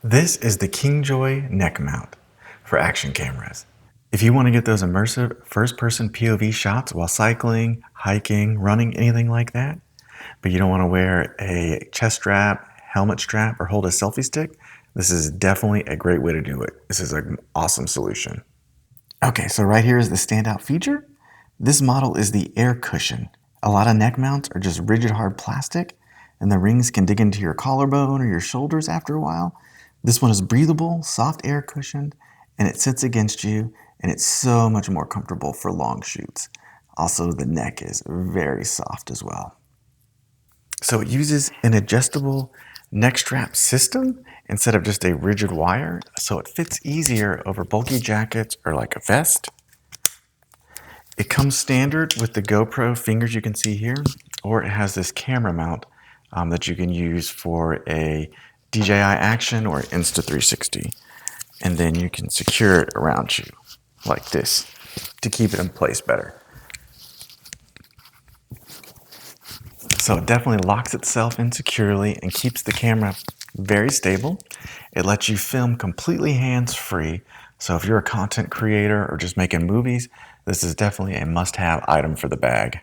This is the Kingjoy neck mount for action cameras. If you want to get those immersive first-person POV shots while cycling, hiking, running, anything like that, but you don't want to wear a chest strap, helmet strap, or hold a selfie stick, this is definitely a great way to do it. This is an awesome solution. Okay, so right here is the standout feature. This model is the air cushion. A lot of neck mounts are just rigid hard plastic, and the rings can dig into your collarbone or your shoulders after a while. This one is breathable, soft air cushioned, and it sits against you, and it's so much more comfortable for long shoots. Also, the neck is very soft as well. So it uses an adjustable neck strap system instead of just a rigid wire, so it fits easier over bulky jackets or like a vest. It comes standard with the GoPro fingers you can see here, or it has this camera mount that you can use for a DJI action or Insta360. And then you can secure it around you like this to keep it in place better. So it definitely locks itself in securely and keeps the camera very stable. It lets you film completely hands-free. So if you're a content creator or just making movies, this is definitely a must-have item for the bag.